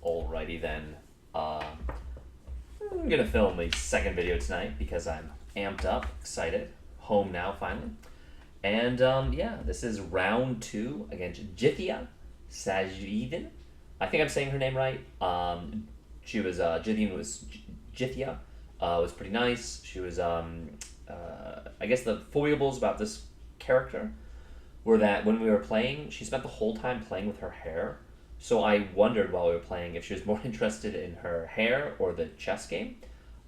Alrighty then. I'm gonna film a second video tonight because I'm amped up, excited, home now finally. And yeah, this is round two against Jithia Sajeevan. I think I'm saying her name right. She was Jithia was Jithia. Was pretty nice. She was I guess the foibles about this character were that when we were playing, she spent the whole time playing with her hair. So I wondered while we were playing if she was more interested in her hair or the chess game.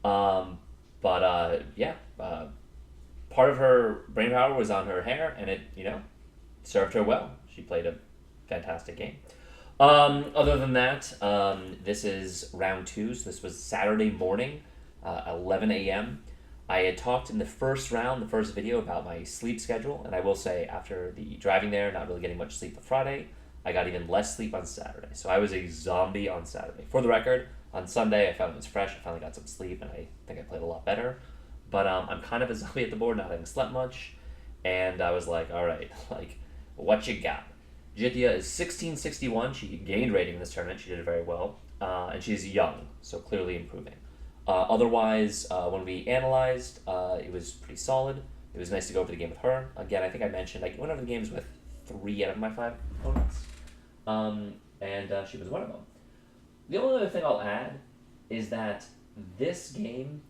But yeah, part of her brain power was on her hair, and it served her well. She played a fantastic game. Other than that, this is round two. So this was Saturday morning, 11 a.m. I had talked in the first round, the first video, about my sleep schedule, and I will say after the driving there, not really getting much sleep on Friday, I got even less sleep on Saturday. So I was a zombie on Saturday. For the record, on Sunday I found it was fresh. I finally got some sleep, and I think I played a lot better. But I'm kind of a zombie at the board, not having slept much, and I was like, all right, like, what you got? Jithia is 1661. She gained rating in this tournament. She did very well, and she's young, so clearly improving. Otherwise, when we analyzed, it was pretty solid. It was nice to go over the game with her. Again, I think I mentioned I went over the games with 3 out of my 5 opponents, and she was one of them. The only other thing I'll add is that this game,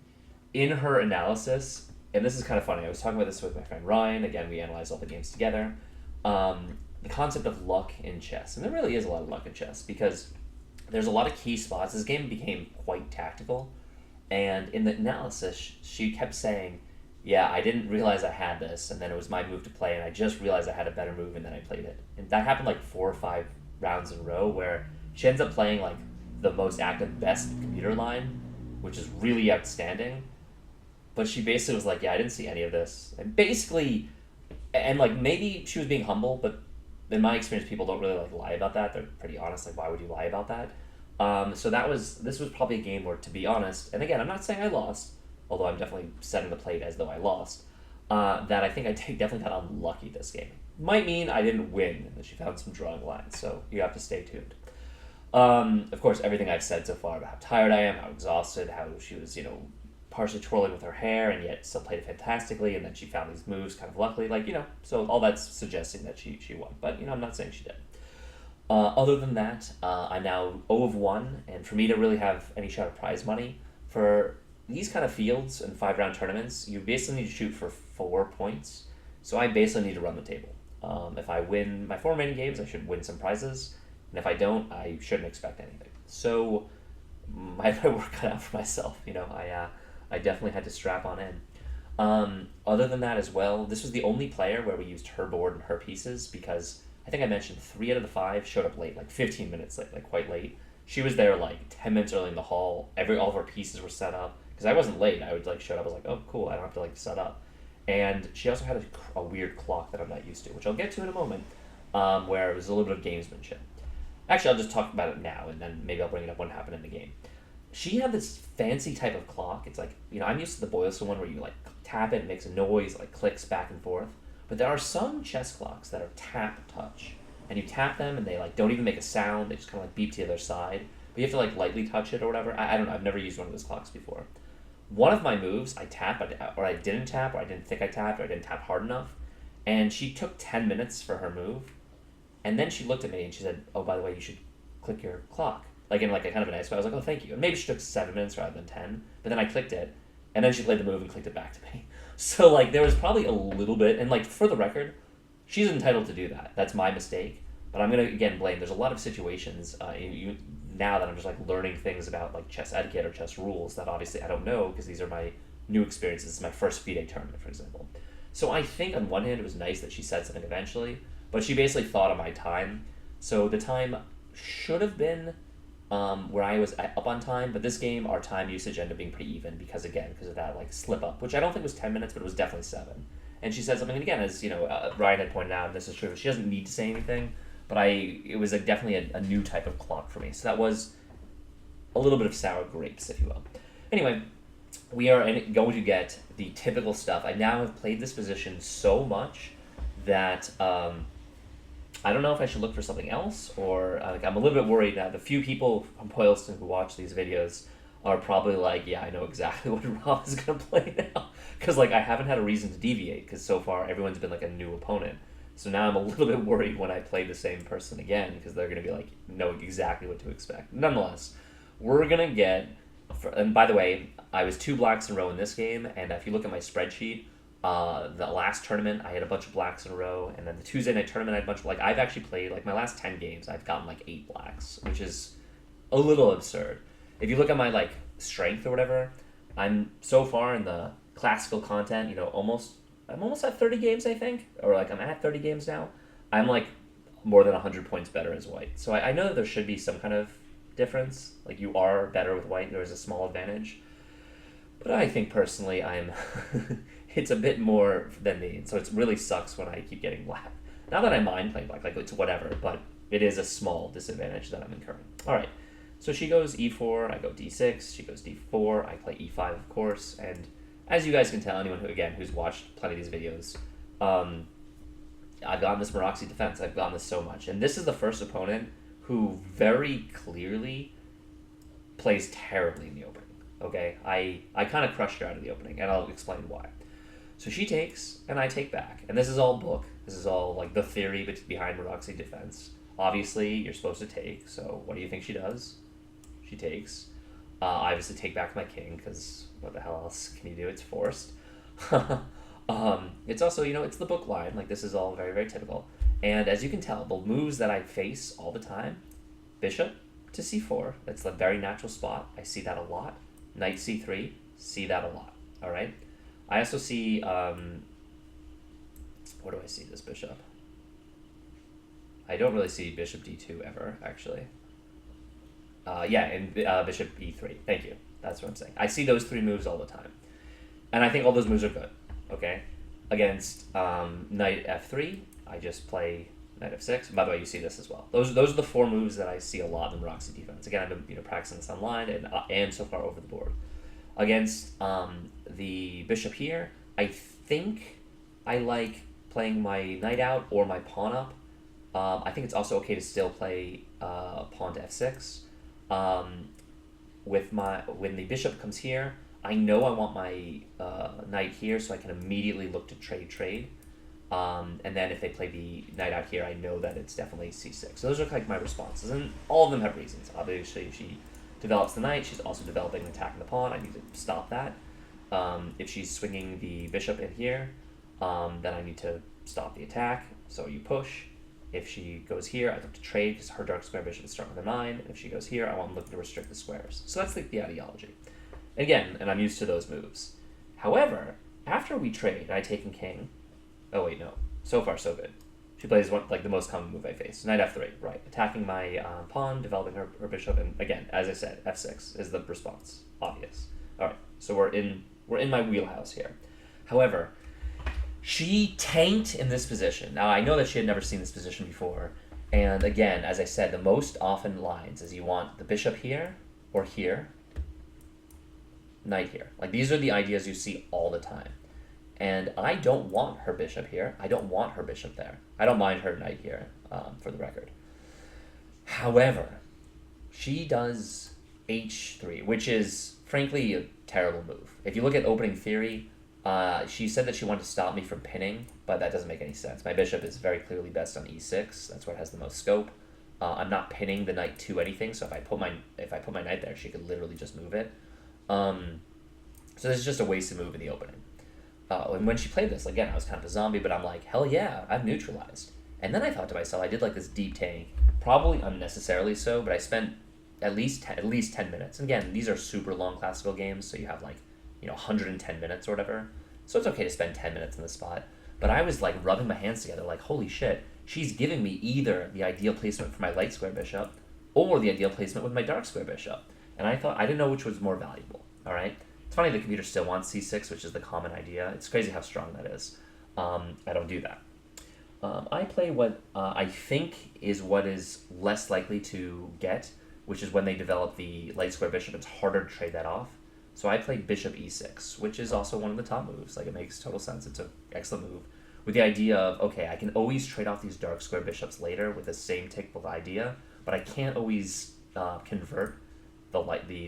in her analysis, and this is kind of funny, I was talking about this with my friend Ryan. Again, we analyzed all the games together. The concept of luck in chess, and there really is a lot of luck in chess because there's a lot of key spots. This game became quite tactical. And in the analysis, she kept saying, yeah, I didn't realize I had this, and then it was my move to play, and I just realized I had a better move, and then I played it. And that happened like 4 or 5 rounds in a row, where she ends up playing like the most active, best computer line, which is really outstanding. But she basically was like, yeah, I didn't see any of this. And basically, and like maybe she was being humble, but in my experience, people don't really like lie about that. They're pretty honest, like, why would you lie about that? So this was probably a game where, to be honest, and again, I'm not saying I lost, although I'm definitely setting the plate as though I lost, that I think I definitely got unlucky this game. Might mean I didn't win, and that she found some drawing lines, so you have to stay tuned. Of course, everything I've said so far about how tired I am, how exhausted, how she was, partially twirling with her hair, and yet still played it fantastically, and then she found these moves kind of luckily, so all that's suggesting that she won, but, I'm not saying she did. Other than that, I'm now 0 of 1, and for me to really have any shot at prize money, for these kind of fields and 5-round tournaments, you basically need to shoot for 4 points, so I basically need to run the table. If I win my 4 remaining games, I should win some prizes, and if I don't, I shouldn't expect anything. So, I had my work cut out for myself, I definitely had to strap on in. Other than that as well, this was the only player where we used her board and her pieces, because I think I mentioned 3 out of the 5 showed up late, like 15 minutes late, like quite late. She was there like 10 minutes early in the hall. All of her pieces were set up. Because I wasn't late. I would show up. I was like, oh, cool. I don't have to set up. And she also had a weird clock that I'm not used to, which I'll get to in a moment, where it was a little bit of gamesmanship. Actually, I'll just talk about it now, and then maybe I'll bring it up when it happened in the game. She had this fancy type of clock. It's like, I'm used to the Boylston one where you tap it, it makes a noise, clicks back and forth. But there are some chess clocks that are tap touch, and you tap them and they don't even make a sound. They just kind of beep to the other side. But you have to lightly touch it or whatever. I don't know. I've never used one of those clocks before. One of my moves, I tap, or I didn't tap, or I didn't think I tapped, or I didn't tap hard enough, and she took 10 minutes for her move, and then she looked at me and she said, "Oh, by the way, you should click your clock." In a kind of a nice way. I was like, "Oh, thank you." And maybe she took 7 minutes rather than 10, but then I clicked it, and then she played the move and clicked it back to me. So, there was probably a little bit, and, for the record, she's entitled to do that. That's my mistake. But I'm going to, again, blame. There's a lot of situations now that I'm just, learning things about, chess etiquette or chess rules that obviously I don't know because these are my new experiences. This is my first FIDE tournament, for example. So I think, on one hand, it was nice that she said something eventually, but she basically thought of my time. So the time should have been where I was up on time, but this game, our time usage ended up being pretty even because of that slip up, which I don't think was 10 minutes, but it was definitely 7. And she said something, and again, as Ryan had pointed out, and this is true, she doesn't need to say anything, but it was definitely a new type of clock for me. So that was a little bit of sour grapes, if you will. Anyway, we are going to get the typical stuff. I now have played this position so much that I don't know if I should look for something else, or like I'm a little bit worried now. The few people from Boylston who watch these videos are probably like, yeah, I know exactly what Rob is gonna play now, because like I haven't had a reason to deviate, because so far everyone's been like a new opponent. So now I'm a little bit worried when I play the same person again, because they're gonna be like know exactly what to expect. Nonetheless, we're gonna get. And by the way, I was 2 blacks in a row in this game, and if you look at my spreadsheet, the last tournament I had a bunch of blacks in a row, and then the Tuesday night tournament I had a bunch of, like, I've actually played, like, my last 10 games I've gotten like 8 blacks, which is a little absurd. If you look at my like strength or whatever, I'm so far in the classical content, you know, I'm almost at 30 games, I think, or like I'm at 30 games now. I'm like more than 100 points better as white, so I know that there should be some kind of difference. Like, you are better with white, there is a small advantage, but I think personally I'm it's a bit more than me, so it really sucks when I keep getting black. Not that I mind playing black, like, it's whatever, but it is a small disadvantage that I'm incurring. All right, so she goes e4, I go d6, she goes d4, I play e5, of course, and as you guys can tell, anyone who's watched plenty of these videos, I've gotten this Moraxi defense. I've gotten this so much, and this is the first opponent who very clearly plays terribly in the opening. Okay, I kind of crushed her out of the opening, and I'll explain why. So she takes, and I take back, and this is all book. This is all like the theory behind Moraxi defense. Obviously, you're supposed to take. So what do you think she does? She takes. I obviously take back my king, because what the hell else can you do? It's forced. It's also, you know, it's the book line. Like, this is all very, very typical. And as you can tell, the moves that I face all the time, bishop to c4, that's a very natural spot. I see that a lot. Knight c3, see that a lot. All right. I also see, where do I see this bishop? I don't really see bishop d2 ever, actually. Yeah, and bishop e3. Thank you. That's what I'm saying. I see those 3 moves all the time. And I think all those moves are good. Okay? Against knight f3, I just play knight f6. And by the way, you see this as well. Those are the 4 moves that I see a lot in the Moraxi defense. Again, I've been practicing this online and so far over the board. Against the bishop here, I think I like playing my knight out or my pawn up. I think it's also okay to still play pawn to f6. When the bishop comes here, I know I want my knight here, so I can immediately look to trade. And then if they play the knight out here, I know that it's definitely c6. So those are like my responses, and all of them have reasons. Obviously, if she develops the knight, she's also developing and attacking the pawn. I need to stop that. If she's swinging the bishop in here, then I need to stop the attack. So you push. If she goes here, I look to trade because her dark square bishop is starting with a 9. And if she goes here, I'm looking to restrict the squares. So that's the ideology. Again, and I'm used to those moves. However, after we trade, I take in king. Oh wait, no. So far, so good. She plays one, like the most common move I face. Knight f3, right. Attacking my pawn, developing her bishop, and again, as I said, f6 is the response. Obvious. All right, so we're in my wheelhouse here. However, she tanked in this position. Now, I know that she had never seen this position before, and again, as I said, the most often lines is you want the bishop here or here, knight here. Like, these are the ideas you see all the time. And I don't want her bishop here. I don't want her bishop there. I don't mind her knight here, for the record. However, she does h3, which is, frankly, a terrible move. If you look at opening theory, she said that she wanted to stop me from pinning, but that doesn't make any sense. My bishop is very clearly best on e6. That's where it has the most scope. I'm not pinning the knight to anything, so if I put my knight there, she could literally just move it. So this is just a wasted move in the opening. And when she played this, again, I was kind of a zombie, but I'm like, hell yeah, I've neutralized. And then I thought to myself, I did like this deep tank, probably unnecessarily so, but I spent at least 10 minutes. And again, these are super long classical games, so you have like, 110 minutes or whatever. So it's okay to spend 10 minutes in this spot. But I was like rubbing my hands together, like, holy shit, she's giving me either the ideal placement for my light square bishop or the ideal placement with my dark square bishop. And I thought, I didn't know which was more valuable, all right? It's funny the computer still wants c6, which is the common idea. It's crazy how strong that is. I don't do that. I play what I think is what is less likely to get, which is when they develop the light square bishop, it's harder to trade that off. So I play bishop e6, which is also one of the top moves. Like, it makes total sense. It's an excellent move. with the idea of, okay, I can always trade off these dark square bishops later with the same typical idea, but I can't always convert the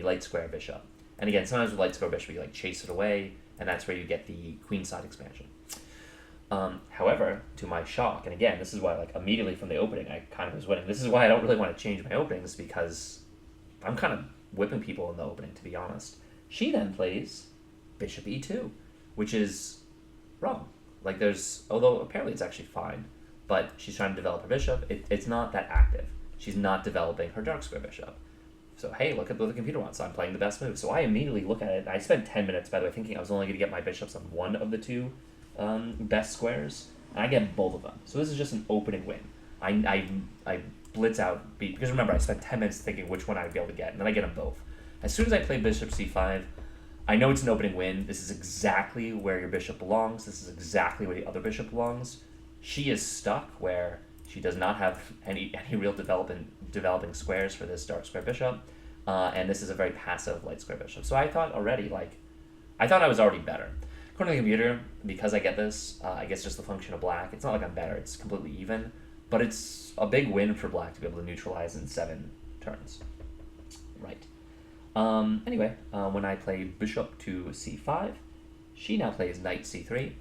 light square bishop. And again, sometimes with light square bishop, you like chase it away, and that's where you get the queenside expansion. However, to my shock, and again, this is why like immediately from the opening I kind of was winning. This is why I don't really want to change my openings, because I'm kind of whipping people in the opening, to be honest. She then plays bishop e2, which is wrong. Like although apparently it's actually fine, but she's trying to develop her bishop. It's not that active. She's not developing her dark square bishop. So hey, look at what the computer wants. I'm playing the best move. So I immediately look at it. I spent 10 minutes, by the way, thinking I was only going to get my bishops on one of the two best squares, and I get both of them. So this is just an opening win. I blitz out because remember, I spent 10 minutes thinking which one I'd be able to get, and then I get them both. As soon as I play bishop c5, I know it's an opening win. This is exactly where your bishop belongs. This is exactly where the other bishop belongs. She is stuck where she does not have any real developing squares for this dark square bishop, and this is a very passive light square bishop. So I thought I was already better. According to the computer, because I get this, I guess just the function of black. It's not like I'm better. It's completely even, but it's a big win for black to be able to neutralize in 7 turns. Right. Anyway, when I play bishop to c5, she now plays knight c3,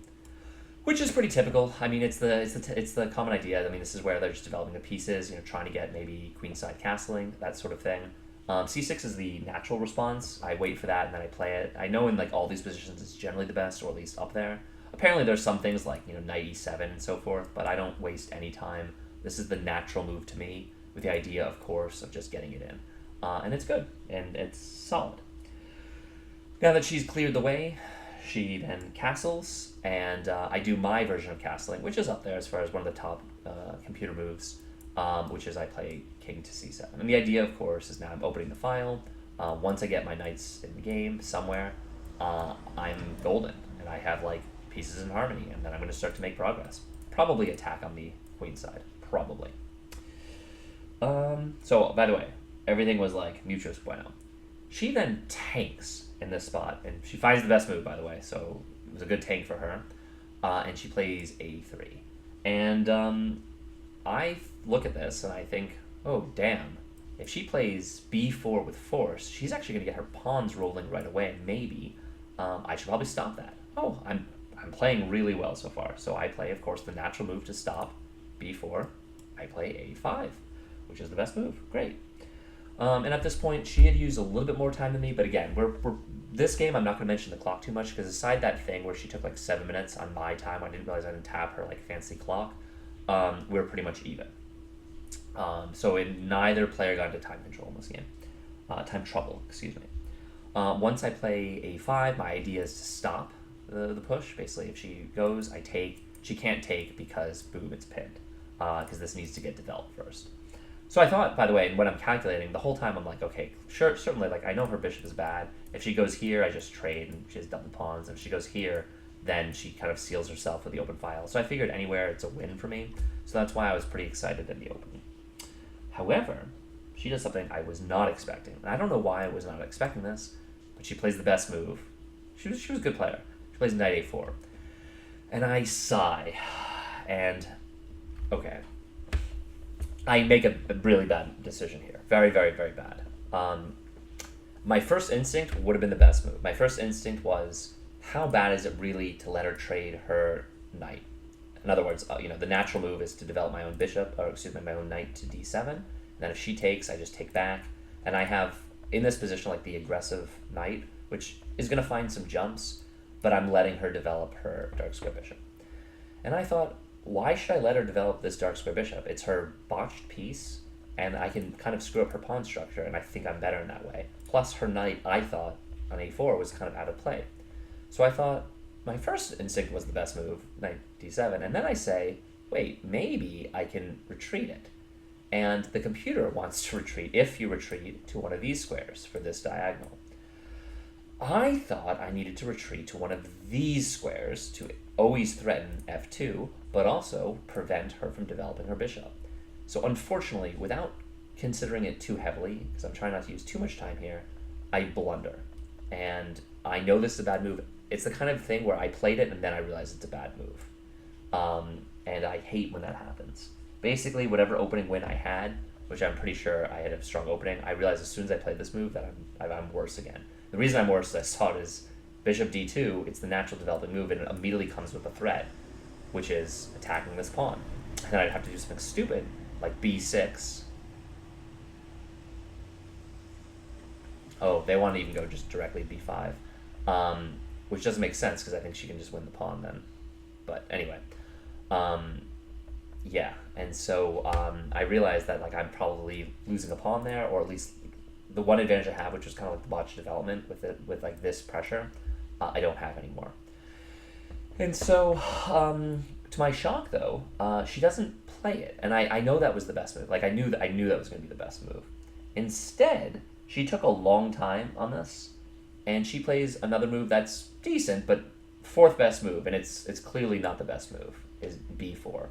which is pretty typical. I mean, it's the common idea. I mean, this is where they're just developing the pieces, trying to get maybe queenside castling, that sort of thing. C6 is the natural response. I wait for that and then I play it. I know in like all these positions it's generally the best, or at least up there. Apparently there's some things like knight e7 and so forth, but I don't waste any time. This is the natural move to me, with the idea, of course, of just getting it in. And it's good, and it's solid. Now that she's cleared the way, she then castles, and I do my version of castling, which is up there as far as one of the top computer moves, which is I play king to c7. And the idea, of course, is now I'm opening the file. Once I get my knights in the game somewhere, I'm golden, and I have like pieces in harmony, and then I'm going to start to make progress. Probably attack on the queen side, probably. So, by the way, everything was like muchos bueno. She then tanks in this spot, and she finds the best move, by the way, so it was a good tank for her. And she plays a3. And I look at this and I think, oh, damn. If she plays b4 with force, she's actually going to get her pawns rolling right away, and maybe I should probably stop that. Oh, I'm playing really well so far. So I play, of course, the natural move to stop b4. I play a5, which is the best move. Great. And at this point, she had used a little bit more time than me, but again, this game, I'm not going to mention the clock too much, because aside that thing where she took like 7 minutes on my time, I didn't realize I didn't tap her like fancy clock, we were pretty much even. So neither player got into time control in this game. Time trouble, excuse me. Once I play a5, my idea is to stop the push. Basically, if she goes, I take. She can't take because, boom, it's pinned, because this needs to get developed first. So I thought, by the way, when I'm calculating, the whole time I'm like, okay, sure, certainly, like, I know her bishop is bad. If she goes here, I just trade, and she has double pawns. If she goes here, then she kind of seals herself with the open file. So I figured anywhere it's a win for me. So that's why I was pretty excited in the opening. However, she does something I was not expecting. And I don't know why I was not expecting this, but she plays the best move. She was a good player. She plays knight a4. And I sigh. And, okay. I make a really bad decision here. Very, very, very bad. My first instinct would have been the best move. My first instinct was, how bad is it really to let her trade her knight? In other words, the natural move is to develop my own bishop, or excuse me, my own knight to d7. And then if she takes, I just take back. And I have, in this position, like the aggressive knight, which is going to find some jumps, but I'm letting her develop her dark square bishop. And I thought, why should I let her develop this dark square bishop? It's her botched piece, and I can kind of screw up her pawn structure, and I think I'm better in that way. Plus, her knight, I thought, on a4 was kind of out of play. So I thought, my first instinct was the best move, knight d7, and then I say, wait, maybe I can retreat it. And the computer wants to retreat if you retreat to one of these squares for this diagonal. I thought I needed to retreat to one of these squares to always threaten f2, but also prevent her from developing her bishop. So unfortunately, without considering it too heavily, because I'm trying not to use too much time here, I blunder. And I know this is a bad move. It's the kind of thing where I played it and then I realized it's a bad move. And I hate when that happens. Basically, whatever opening win I had, which I'm pretty sure I had a strong opening, I realized as soon as I played this move that I'm worse again. The reason I'm worse is I saw it as bishop d2, it's the natural developing move, and it immediately comes with a threat, which is attacking this pawn. And then I'd have to do something stupid, like b6. Oh, they want to even go just directly b5, which doesn't make sense because I think she can just win the pawn then. But anyway, yeah, and so I realized that like I'm probably losing a pawn there, or at least the one advantage I have, which was kind of like the botched development with like this pressure, I don't have anymore. And so, to my shock though, she doesn't play it, and I know that was the best move. Like I knew that was going to be the best move. Instead, she took a long time on this, and she plays another move that's decent, but fourth best move, and it's clearly not the best move, is b4.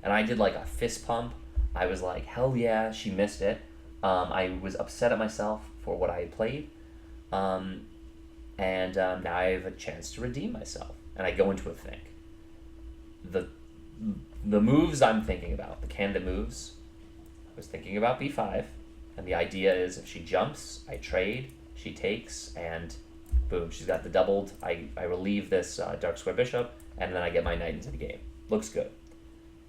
And I did like a fist pump. I was like, hell yeah, she missed it. I was upset at myself for what I had played. And now I have a chance to redeem myself. And I go into a think. The moves I'm thinking about, the candidate moves, I was thinking about b5. And the idea is if she jumps, I trade, she takes, and boom, she's got the doubled. I relieve this dark square bishop, and then I get my knight into the game. Looks good.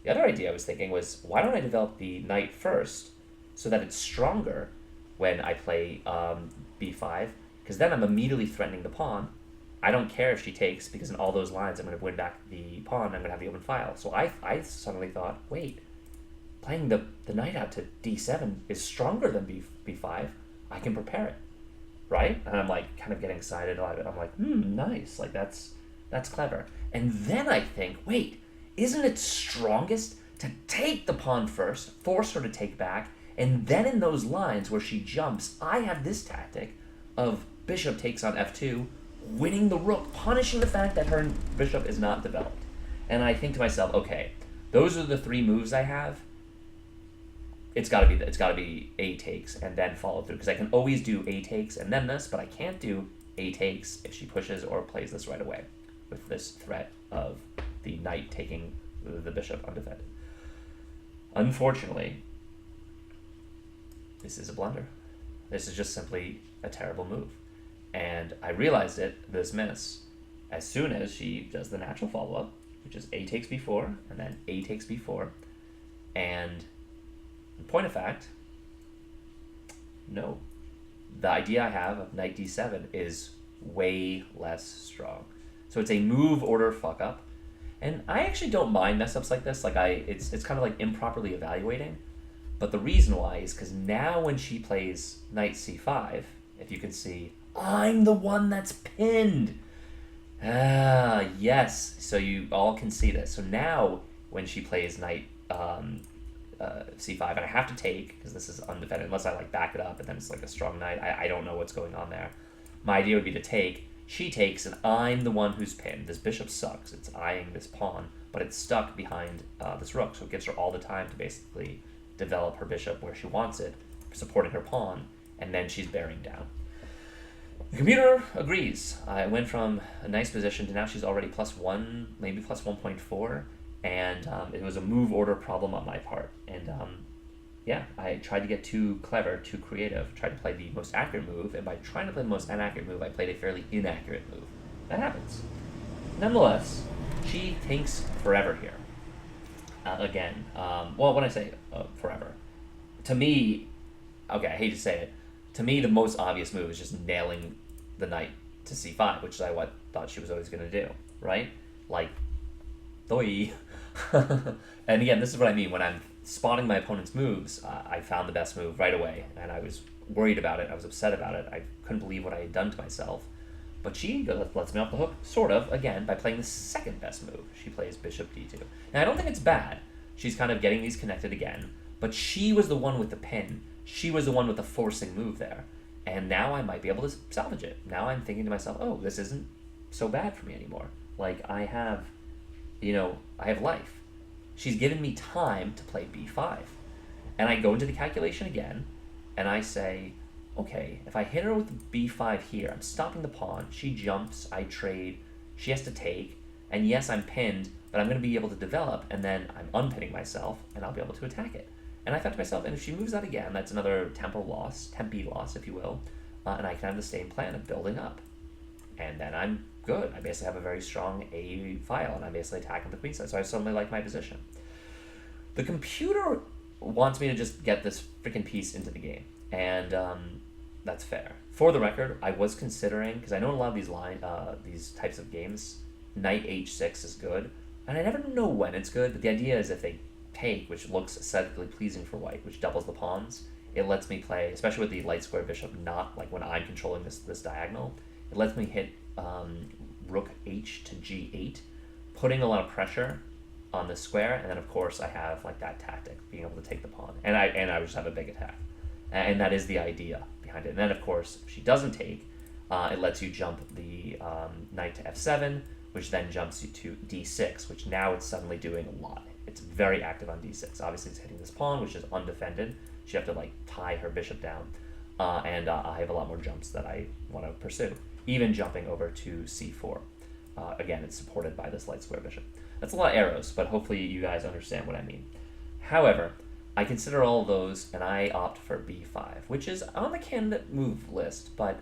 The other idea I was thinking was, why don't I develop the knight first so that it's stronger when I play b5, because then I'm immediately threatening the pawn. I don't care if she takes, because in all those lines I'm going to win back the pawn, I'm going to have the open file. So I suddenly thought, wait, playing the knight out to d7 is stronger than b5. I can prepare it, right? And I'm like kind of getting excited about it. I'm like, nice, like that's clever. And then I think, wait, isn't it strongest to take the pawn first, force her to take back, and then in those lines where she jumps, I have this tactic of bishop takes on f2, winning the rook, punishing the fact that her bishop is not developed. And I think to myself, okay, those are the three moves I have. It's got to be a takes and then follow through, because I can always do a takes and then this, but I can't do a takes if she pushes or plays this right away with this threat of the knight taking the bishop undefended. Unfortunately, this is a blunder. This is just simply a terrible move. And I realized this miss, as soon as she does the natural follow-up, which is a takes b4, and then a takes b4. And in point of fact, no. The idea I have of knight d7 is way less strong. So it's a move order fuck-up. And I actually don't mind mess-ups like this. Like it's kind of like improperly evaluating. But the reason why is because now when she plays knight c5, if you can see, I'm the one that's pinned. Ah, yes. So you all can see this. So now when she plays knight c5, and I have to take, because this is undefended, unless I like back it up and then it's like a strong knight. I don't know what's going on there. My idea would be to take. She takes, and I'm the one who's pinned. This bishop sucks. It's eyeing this pawn, but it's stuck behind this rook, so it gives her all the time to basically develop her bishop where she wants it, supporting her pawn, and then she's bearing down. The computer agrees. I went from a nice position to now she's already +1, maybe +1.4, and it was a move order problem on my part. And yeah, I tried to get too clever, too creative, tried to play the most accurate move, and by trying to play the most inaccurate move, I played a fairly inaccurate move. That happens. Nonetheless, she thinks forever here. Again, well, when I say forever, to me, okay, I hate to say it, to me the most obvious move is just nailing the knight to c5, which is I thought she was always going to do, right? Like, doi. And again, this is what I mean when I'm spotting my opponent's moves. I found the best move right away, and I was worried about it. I was upset about it. I couldn't believe what I had done to myself. But she lets me off the hook, sort of, again, by playing the second best move. She plays bishop d2. Now, I don't think it's bad. She's kind of getting these connected again, but she was the one with the pin. She was the one with the forcing move there. And now I might be able to salvage it. Now I'm thinking to myself, oh, this isn't so bad for me anymore. Like, I have life. She's given me time to play b5. And I go into the calculation again, and I say, okay, if I hit her with b5 here, I'm stopping the pawn. She jumps, I trade, she has to take, and yes, I'm pinned, but I'm going to be able to develop, and then I'm unpinning myself, and I'll be able to attack it. And I thought to myself, and if she moves that again, that's another tempo loss, tempi loss, if you will, and I can have the same plan of building up. And then I'm good. I basically have a very strong A file, and I'm basically attacking the queen side, so I suddenly like my position. The computer wants me to just get this freaking piece into the game, and that's fair. For the record, I was considering, because I know a lot of these types of games, knight h6 is good, and I never know when it's good, but the idea is if they take, which looks aesthetically pleasing for white, which doubles the pawns, it lets me play, especially with the light square bishop, not like when I'm controlling this diagonal, it lets me hit rook h to g8, putting a lot of pressure on the square, and then of course I have like that tactic, being able to take the pawn, and I just have a big attack, and that is the idea behind it. And then of course if she doesn't take, it lets you jump the knight to f7, which then jumps you to d6, which now it's suddenly doing a lot. It's very active on d6. Obviously it's hitting this pawn, which is undefended. She have to like tie her bishop down, and I have a lot more jumps that I want to pursue, even jumping over to c4. Again, it's supported by this light square bishop. That's a lot of arrows, but hopefully you guys understand what I mean. However, I consider all of those, and I opt for b5, which is on the candidate move list, but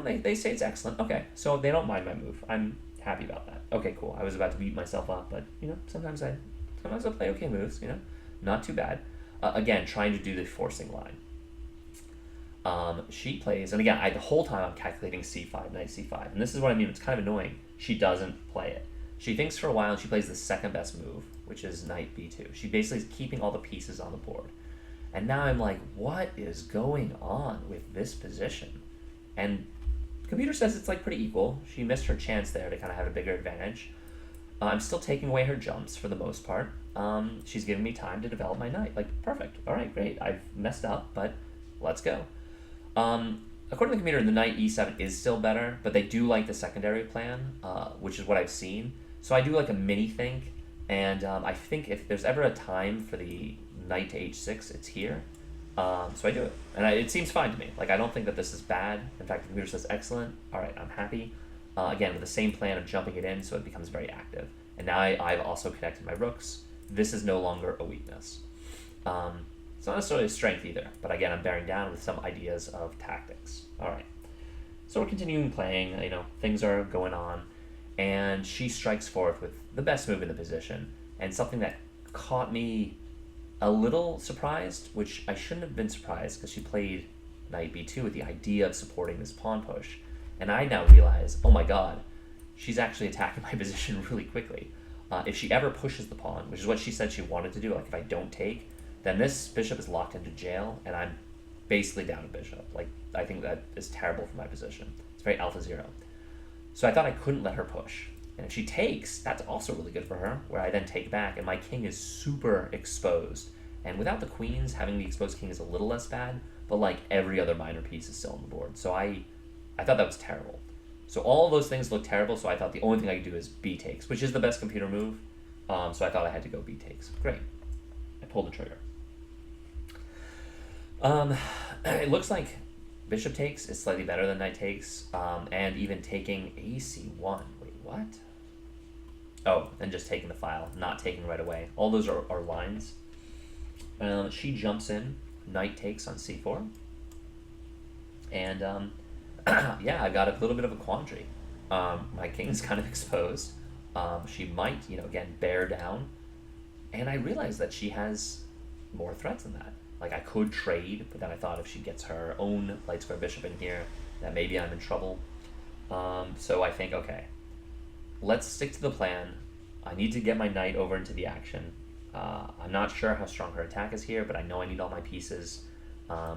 they say it's excellent. Okay, so they don't mind my move. I'm happy about that. Okay, cool. I was about to beat myself up, but sometimes I play okay moves. Not too bad. Again, trying to do the forcing line. She plays, and again, the whole time I'm calculating c5, knight c5, and this is what I mean. It's kind of annoying. She doesn't play it. She thinks for a while, and she plays the second best move, which is knight b2. She basically is keeping all the pieces on the board. And now I'm like, what is going on with this position? And the computer says it's like pretty equal. She missed her chance there to kind of have a bigger advantage. I'm still taking away her jumps for the most part. She's giving me time to develop my knight. Like, perfect. All right, great. I've messed up, but let's go. According to the computer, the knight e7 is still better, but they do like the secondary plan, which is what I've seen. So I do like a mini think, and I think if there's ever a time for the knight to h6, it's here. So I do it, and it seems fine to me. Like, I don't think that this is bad. In fact, the computer says excellent. All right, I'm happy. Again, with the same plan of jumping it in, so it becomes very active. And now I've also connected my rooks. This is no longer a weakness. It's not necessarily a strength either, but again, I'm bearing down with some ideas of tactics. All right, so we're continuing playing. Things are going on, and she strikes forth with the best move in the position, and something that caught me a little surprised, which I shouldn't have been surprised, because she played knight b2 with the idea of supporting this pawn push, and I now realize, oh my god, she's actually attacking my position really quickly. If she ever pushes the pawn, which is what she said she wanted to do, like if I don't take, then this bishop is locked into jail, and I'm basically down a bishop. Like, I think that is terrible for my position. It's very alpha zero. So I thought I couldn't let her push. And if she takes, that's also really good for her, where I then take back, and my king is super exposed. And without the queens, having the exposed king is a little less bad, but like every other minor piece is still on the board. So I thought that was terrible. So all of those things look terrible, so I thought the only thing I could do is b takes, which is the best computer move. So I thought I had to go b takes. Great. I pulled the trigger. It looks like bishop takes is slightly better than knight takes, and even taking ac1. Wait, what? Oh, and just taking the file, not taking right away. All those are lines. She jumps in, knight takes on c4, and yeah, I got a little bit of a quandary. My king's kind of exposed. She might, again, bear down, and I realized that she has more threats than that. Like, I could trade, but then I thought if she gets her own light square bishop in here, that maybe I'm in trouble. So I think, okay, let's stick to the plan. I need to get my knight over into the action. I'm not sure how strong her attack is here, but I know I need all my pieces.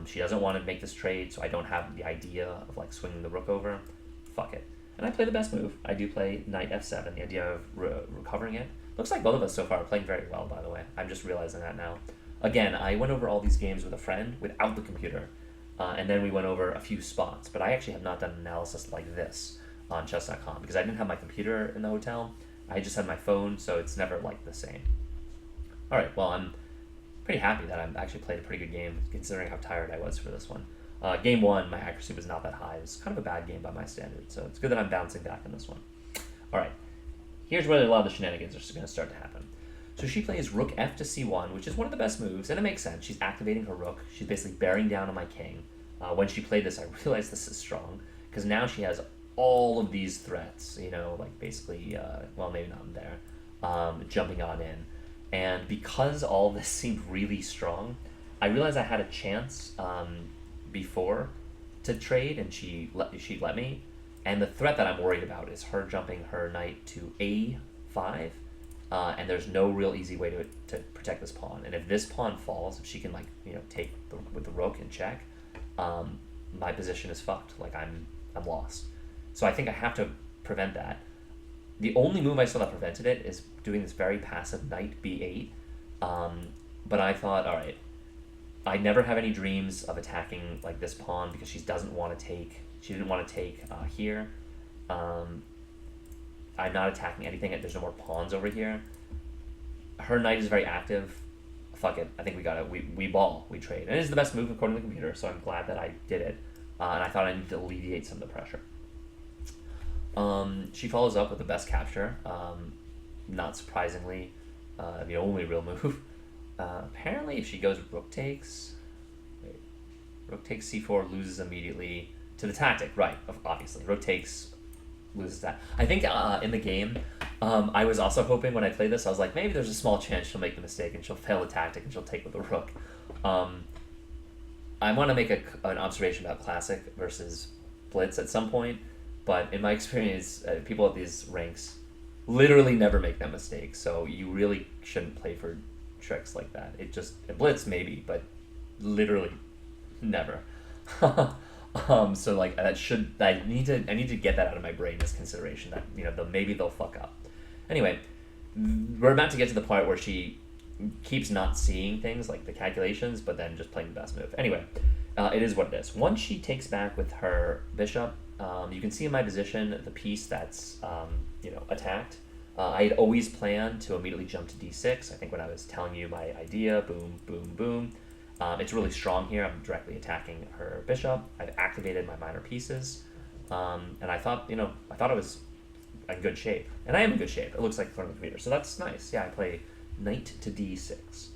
She doesn't want to make this trade, so I don't have the idea of like swinging the rook over. Fuck it. And I play the best move. I do play knight f7, the idea of recovering it. Looks like both of us so far are playing very well, by the way. I'm just realizing that now. Again, I went over all these games with a friend without the computer, and then we went over a few spots, but I actually have not done analysis like this on chess.com because I didn't have my computer in the hotel. I just had my phone, so it's never like the same. All right, well, I'm pretty happy that I actually played a pretty good game considering how tired I was for this one. Game one, my accuracy was not that high. It was kind of a bad game by my standards, so it's good that I'm bouncing back in this one. All right, here's where a lot of the shenanigans are going to start to happen. So she plays rook f to c1, which is one of the best moves, and it makes sense. She's activating her rook. She's basically bearing down on my king. When she played this, I realized this is strong, because now she has all of these threats, like basically, well, maybe not there, jumping on in. And because all this seemed really strong, I realized I had a chance before to trade, and she'd let me. And the threat that I'm worried about is her jumping her knight to a5, and there's no real easy way to protect this pawn. And if this pawn falls, if she can take with the rook and check, my position is fucked. Like I'm lost. So I think I have to prevent that. The only move I saw that prevented it is doing this very passive knight b8. But I thought, all right, I never have any dreams of attacking like this pawn because she doesn't want to take. She didn't want to take here. I'm not attacking anything. There's no more pawns over here. Her knight is very active. Fuck it. I think we got it. We ball. We trade. And it is the best move according to the computer, so I'm glad that I did it. And I thought I needed to alleviate some of the pressure. She follows up with the best capture. Not surprisingly, the only real move. Apparently, if she goes rook takes c4, loses immediately to the tactic. Right, obviously. Rook takes, loses that. I think in the game, I was also hoping when I played this, I was like, maybe there's a small chance she'll make the mistake and she'll fail the tactic and she'll take with the rook. I want to make an observation about Classic versus Blitz at some point, but in my experience, people at these ranks literally never make that mistake, so you really shouldn't play for tricks like that. Blitz maybe, but literally never. So like I need to get that out of my brain as consideration that maybe they'll fuck up. Anyway, we're about to get to the part where she keeps not seeing things like the calculations, but then just playing the best move. Anyway, it is what it is. Once she takes back with her bishop, you can see in my position the piece that's attacked. I had always planned to immediately jump to d6. I think when I was telling you my idea, boom, boom, boom. It's really strong here. I'm directly attacking her bishop. I've activated my minor pieces, and I thought I was in good shape, and I am in good shape. It looks like in front of the computer, so that's nice. Yeah, I play knight to d6.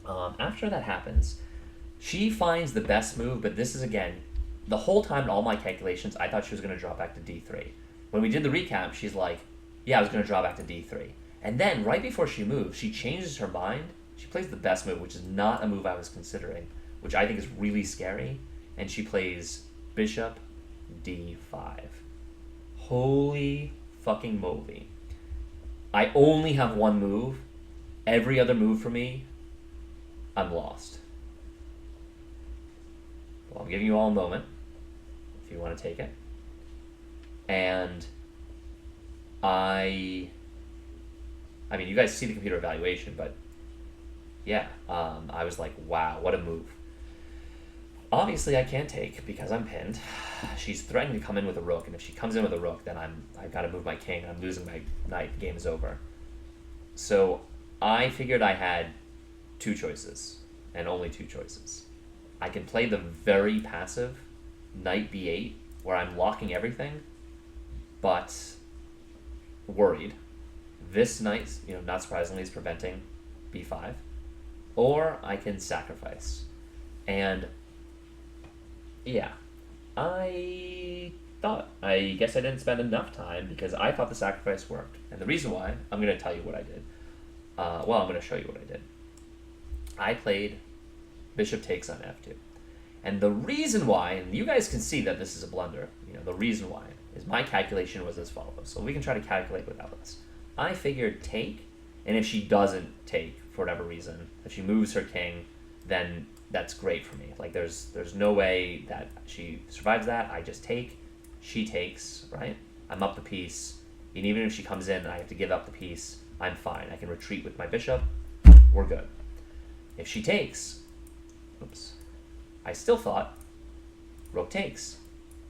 After that happens, she finds the best move, but this is again the whole time in all my calculations. I thought she was going to drop back to d3. When we did the recap, she's like, "Yeah, I was going to draw back to d3," and then right before she moves, she changes her mind. She plays the best move, which is not a move I was considering, which I think is really scary, and she plays bishop d5. Holy fucking moly. I only have one move. Every other move for me, I'm lost. Well, I'm giving you all a moment, if you want to take it. And I mean, you guys see the computer evaluation, but yeah, I was like, wow, what a move. Obviously, I can't take because I'm pinned. She's threatening to come in with a rook, and if she comes in with a rook, then I've got to move my king. I'm losing my knight. The game is over. So I figured I had two choices, and only two choices. I can play the very passive knight b8, where I'm locking everything, but worried. This knight, not surprisingly, is preventing b5. Or I can sacrifice. And yeah, I guess I didn't spend enough time because I thought the sacrifice worked. And the reason why, I'm going to tell you what I did. I'm going to show you what I did. I played bishop takes on f2. And the reason why, and you guys can see that this is a blunder, the reason why is my calculation was as follows. So we can try to calculate without this. I figured take, and if she doesn't take for whatever reason, if she moves her king, then that's great for me. Like there's no way that she survives that. I just take, she takes, right? I'm up the piece, and even if she comes in and I have to give up the piece, I'm fine. I can retreat with my bishop. We're good. If she takes, oops, I still thought rook takes,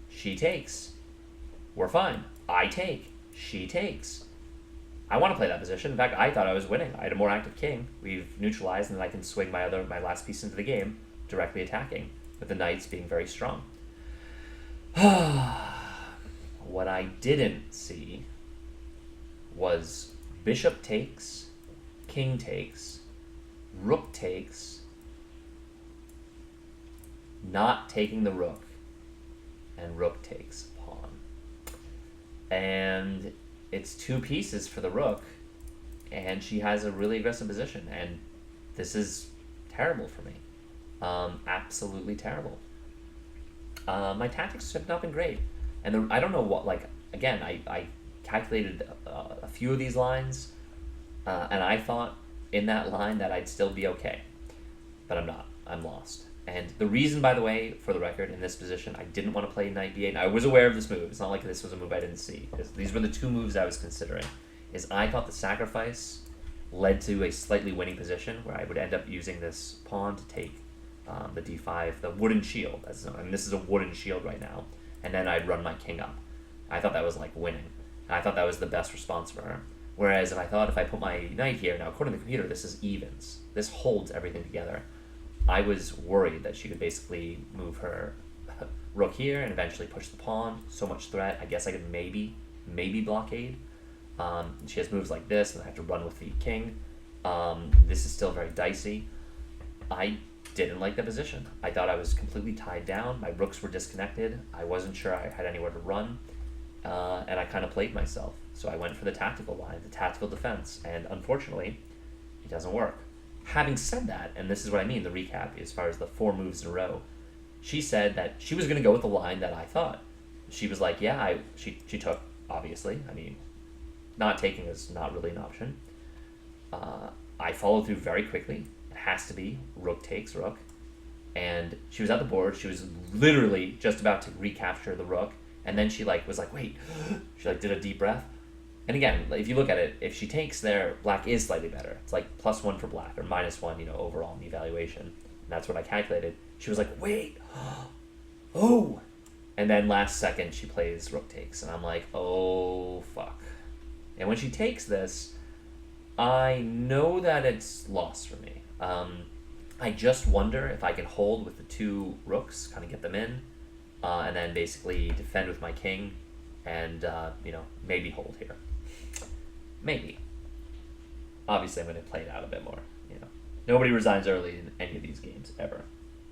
she takes, we're fine. I take, she takes. I want to play that position. In fact, I thought I was winning. I had a more active king. We've neutralized, and then I can swing my last piece into the game, directly attacking, with the knights being very strong. What I didn't see was bishop takes, king takes, rook takes, not taking the rook, and rook takes pawn. And it's 2 pieces for the rook, and she has a really aggressive position, and this is terrible for me. Absolutely terrible. My tactics have not been great, and I don't know what, like, again, I calculated a few of these lines, and I thought in that line that I'd still be okay, but I'm not. I'm lost. And the reason, by the way, for the record, in this position, I didn't want to play knight b8. And I was aware of this move. It's not like this was a move I didn't see. These were the 2 moves I was considering. Is I thought the sacrifice led to a slightly winning position where I would end up using this pawn to take the d5, the wooden shield. And this is a wooden shield right now. And then I'd run my king up. I thought that was like winning. And I thought that was the best response for her. Whereas if I put my knight here, now according to the computer, this is evens. This holds everything together. I was worried that she could basically move her rook here and eventually push the pawn. So much threat. I guess I could maybe blockade. She has moves like this, and I have to run with the king. This is still very dicey. I didn't like the position. I thought I was completely tied down. My rooks were disconnected. I wasn't sure I had anywhere to run. And I kind of played myself. So I went for the tactical line, the tactical defense. And unfortunately, it doesn't work. Having said that, and this is what I mean, the recap, as far as the 4 moves in a row, she said that she was going to go with the line that I thought. She was like, yeah, she took, obviously. I mean, not taking is not really an option. I followed through very quickly. It has to be rook takes rook. And she was at the board. She was literally just about to recapture the rook. And then she was like, wait. She did a deep breath. And again, if you look at it, if she takes there, black is slightly better. It's like +1 for black, or -1, overall in the evaluation. And that's what I calculated. She was like, wait, oh. And then last second, she plays rook takes. And I'm like, oh, fuck. And when she takes this, I know that it's lost for me. I just wonder if I can hold with the 2 rooks, kind of get them in, and then basically defend with my king, and, maybe hold here. Maybe. Obviously, I'm going to play it out a bit more. Nobody resigns early in any of these games, ever.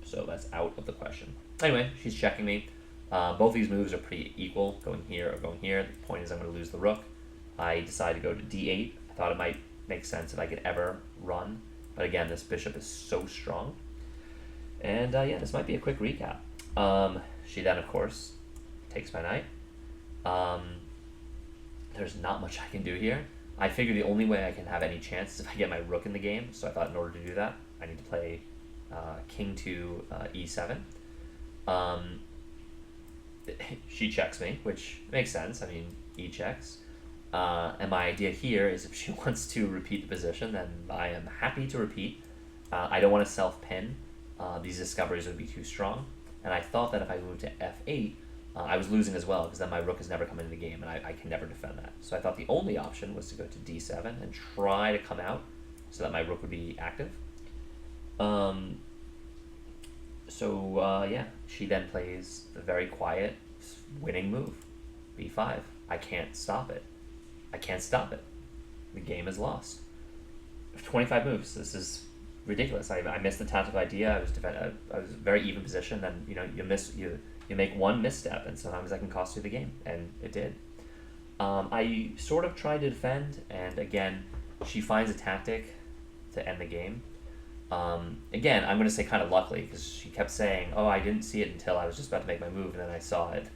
So that's out of the question. Anyway, she's checking me. Both these moves are pretty equal, going here or going here. The point is I'm going to lose the rook. I decided to go to d8. I thought it might make sense if I could ever run. But again, this bishop is so strong. And yeah, this might be a quick recap. She then, of course, takes my knight. There's not much I can do here. I figure the only way I can have any chance is if I get my rook in the game. So I thought in order to do that, I need to play king to e7. She checks me, which makes sense. I mean, e checks. And my idea here is if she wants to repeat the position, then I am happy to repeat. I don't want to self-pin. These discoveries would be too strong. And I thought that if I moved to f8, I was losing as well, because then my rook has never come into the game, and I can never defend that. So I thought the only option was to go to d7 and try to come out so that my rook would be active. Yeah, she then plays the very quiet, winning move, b5. I can't stop it. The game is lost. 25 moves. This is ridiculous. I missed the tactical idea. I was very even position. Then you make one misstep, and sometimes that can cost you the game, and it did. I sort of tried to defend, and again, she finds a tactic to end the game. Again, I'm going to say kind of luckily, because she kept saying, oh, I didn't see it until I was just about to make my move, and then I saw it.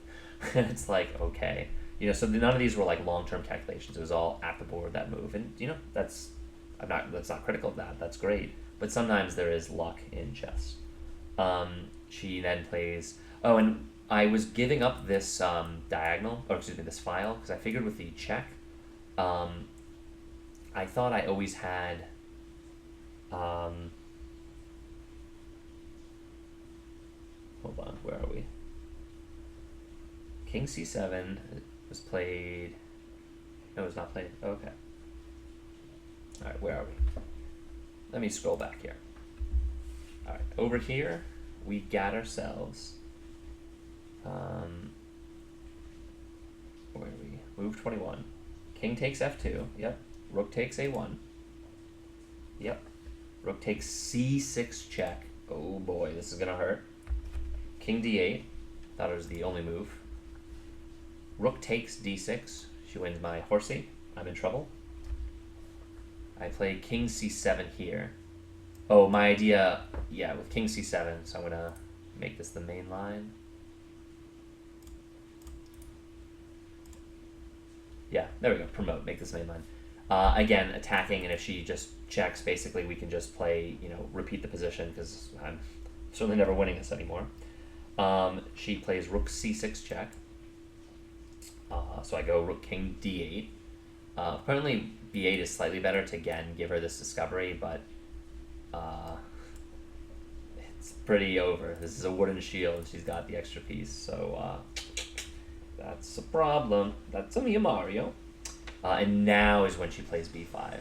And it's like, okay. So none of these were like long-term calculations. It was all at the board, that move. And, that's not critical of that. That's great. But sometimes there is luck in chess. She then plays... Oh, and I was giving up this this file, because I figured with the check, I thought I always had... hold on, where are we? King c7 was played... No, it was not played. Okay. Alright, where are we? Let me scroll back here. Alright, over here, we got ourselves... where are we? Move 21. King takes f2. Yep. Rook takes a1. Yep. Rook takes c6 check. Oh boy, this is gonna hurt. King d8. Thought it was the only move. Rook takes d6. She wins my horsey. I'm in trouble. I play king c7 here. Oh, my idea, yeah, with king c7, so I'm gonna make this the main line. Yeah, there we go, promote, make this main line. Again, attacking, and if she just checks, basically we can just play, repeat the position, because I'm certainly never winning this anymore. She plays rook c6 check. So I go rook king d8. Apparently b8 is slightly better to, again, give her this discovery, but it's pretty over. This is a wooden shield. She's got the extra piece, so that's a problem. That's a Mario. And now is when she plays b5,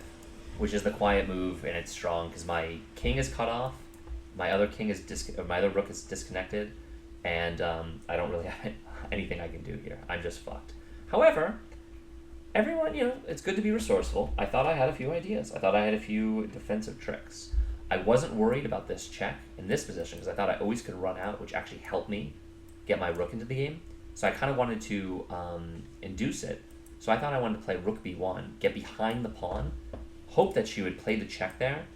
which is the quiet move, and it's strong because my king is cut off, my other rook is disconnected, and I don't really have anything I can do here. I'm just fucked. However, everyone, it's good to be resourceful. I thought I had a few ideas. I thought I had a few defensive tricks. I wasn't worried about this check in this position because I thought I always could run out, which actually helped me get my rook into the game. So I kind of wanted to induce it. So I thought I wanted to play rook b1, get behind the pawn, hope that she would play the check there,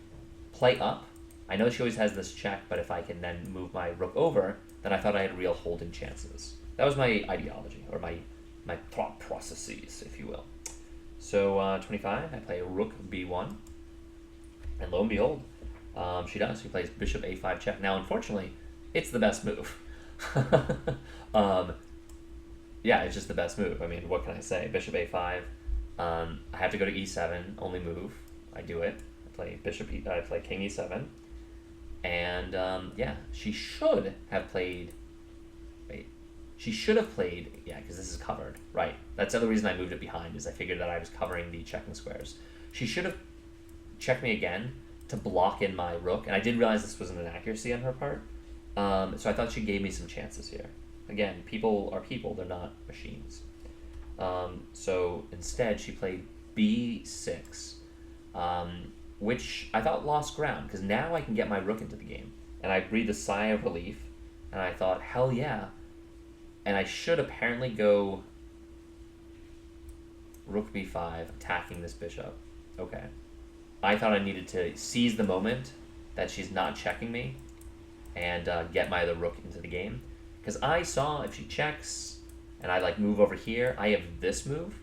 play up. I know she always has this check, but if I can then move my rook over, then I thought I had real holding chances. That was my ideology, or my thought processes, if you will. So 25, I play rook b1, and lo and behold, she does. She plays bishop a5 check. Now, unfortunately, it's the best move. Yeah, it's just the best move. I mean, what can I say? Bishop a5. I have to go to e7, only move. I do it. I play I play king e7. And yeah, she should have played. Wait, she should have played. Yeah, because this is covered. Right. That's the other reason I moved it behind, is I figured that I was covering the checking squares. She should have checked me again to block in my rook, and I did realize this was an inaccuracy on her part. So I thought she gave me some chances here. Again, people are people; they're not machines. So instead, she played b6. Which I thought lost ground, because now I can get my rook into the game. And I breathed a sigh of relief, and I thought, hell yeah. And I should apparently go rook b5, attacking this bishop. Okay. I thought I needed to seize the moment that she's not checking me and get my other rook into the game. Because I saw if she checks and I move over here, I have this move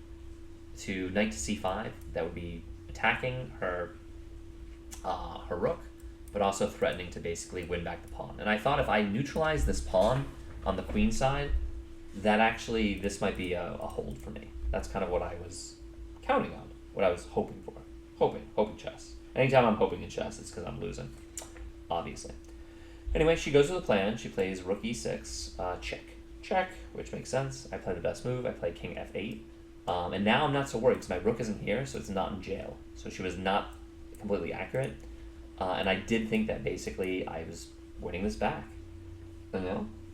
to knight to c5 that would be attacking her rook, but also threatening to basically win back the pawn. And I thought if I neutralize this pawn on the queen side, that actually this might be a hold for me. That's kind of what I was counting on, what I was hoping for. Hoping chess. Anytime I'm hoping in chess, it's because I'm losing, obviously. Anyway, she goes with the plan. She plays rook e6, check, which makes sense. I play the best move. I play king f8. And now I'm not so worried because my rook isn't here, so it's not in jail. So she was not completely accurate. And I did think that basically I was winning this back.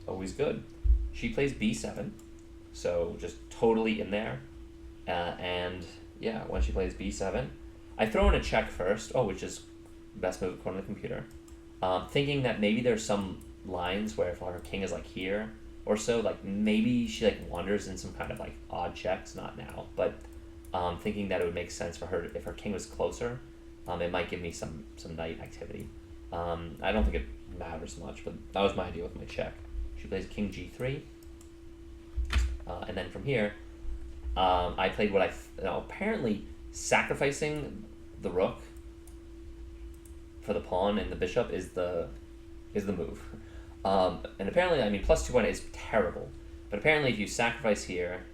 Always good. She plays b7, so just totally in there. And yeah, when she plays b7, I throw in a check first, which is best move according to the computer. Thinking that maybe there's some lines where if her king is here or so, maybe she wanders in some kind of odd checks, not now, but thinking that it would make sense for her if her king was closer. It might give me some knight activity. I don't think it matters much, but that was my idea with my check. She plays king g3, and then from here, I played what apparently sacrificing the rook for the pawn and the bishop is the move. And apparently, plus 2-1 is terrible, but apparently if you sacrifice here,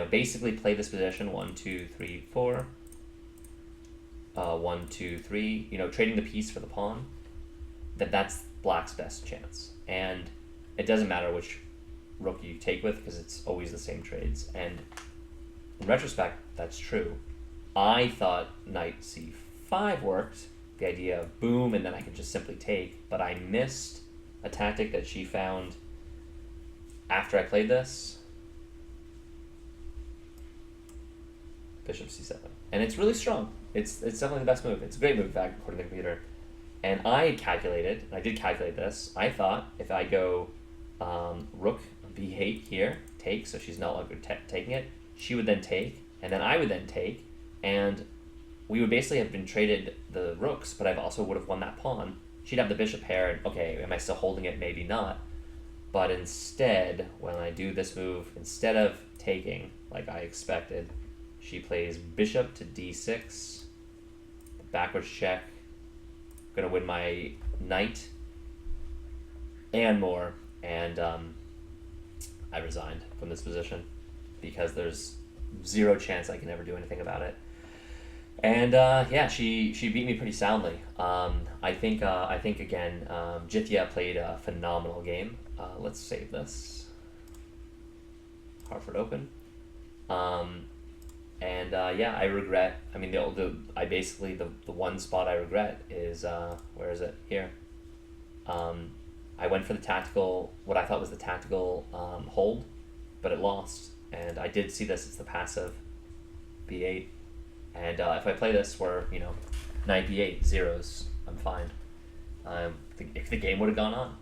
basically play this position 1, 2, 3, 4. 1, 2, 3. Trading the piece for the pawn. That's black's best chance, and it doesn't matter which rook you take with because it's always the same trades. And in retrospect, that's true. I thought knight c5 worked. The idea of boom, and then I could just simply take, but I missed a tactic that she found after I played this. bishop c7. And it's really strong. It's definitely the best move. It's a great move, in fact, according to the computer. And I did calculate this. I thought if I go rook b8 here, take, so she's no longer taking it, she would then take, and then I would then take, and we would basically have been traded the rooks, but I also would have won that pawn. She'd have the bishop pair, and okay, am I still holding it? Maybe not. But instead, when I do this move, instead of taking, like I expected, she plays bishop to d6, backwards check, gonna win my knight, and more, and I resigned from this position because there's zero chance I can ever do anything about it. And yeah, she beat me pretty soundly. I think again, Jithya played a phenomenal game. Let's save this. Hartford Open. And yeah, I regret. I mean, the one spot I regret is where is it? Here. I went for the tactical, what I thought was the tactical hold, but it lost. And I did see this as the passive b8. And if I play this where, knight b8, zeros, I'm fine. If the game would have gone on.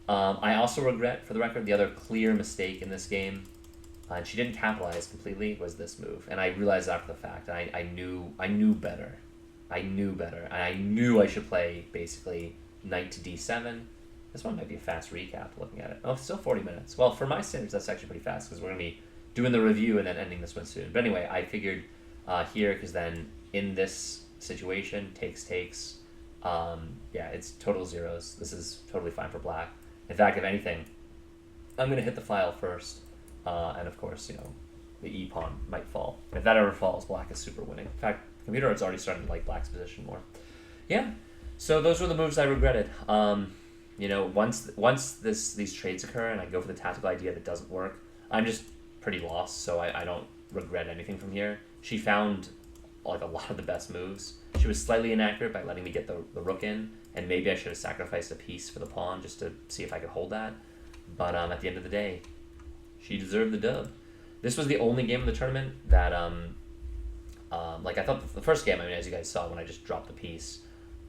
I also regret, for the record, the other clear mistake in this game, and she didn't capitalize completely, was this move. And I realized after the fact, and I knew better. And I knew I should play, basically, knight to d7. This one might be a fast recap looking at it. Oh, it's still 40 minutes. Well, for my standards, that's actually pretty fast, because we're going to be doing the review and then ending this one soon. But anyway, I figured here, because then in this situation, takes, yeah, it's total zeros. This is totally fine for black. In fact, if anything, I'm going to hit the file first, and of course, the e-pawn might fall. If that ever falls, black is super winning. In fact, computer art's already starting to like black's position more. Yeah, so those were the moves I regretted. Once these trades occur and I go for the tactical idea that doesn't work, I'm just pretty lost, so I don't regret anything from here. She found like a lot of the best moves. She was slightly inaccurate by letting me get the rook in, and maybe I should have sacrificed a piece for the pawn just to see if I could hold that. But at the end of the day, she deserved the dub. This was the only game of the tournament that like I thought the first game, I mean, as you guys saw when I just dropped the piece,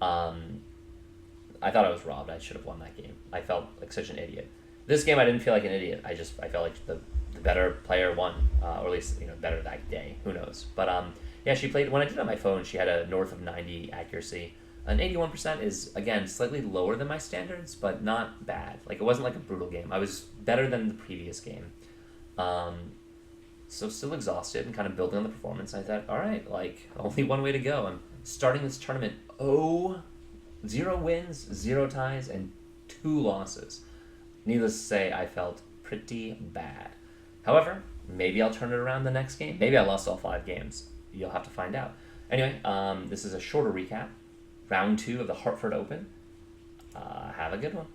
I thought I was robbed. I should have won that game. I felt like such an idiot. This game I didn't feel like an idiot. I felt like the better player won, or at least better that day. Who knows? But yeah, she played. When I did it on my phone, she had a north of 90 accuracy. An 81% is again slightly lower than my standards, but not bad. Like it wasn't like a brutal game. I was better than the previous game. So still exhausted and kind of building on the performance. I thought, all right, like only one way to go. I'm starting this tournament 0 wins, 0 ties, and 2 losses. Needless to say, I felt pretty bad. However, maybe I'll turn it around the next game. Maybe I lost all 5 games. You'll have to find out. Anyway, this is a shorter recap. Round 2 of the Hartford Open. Have a good one.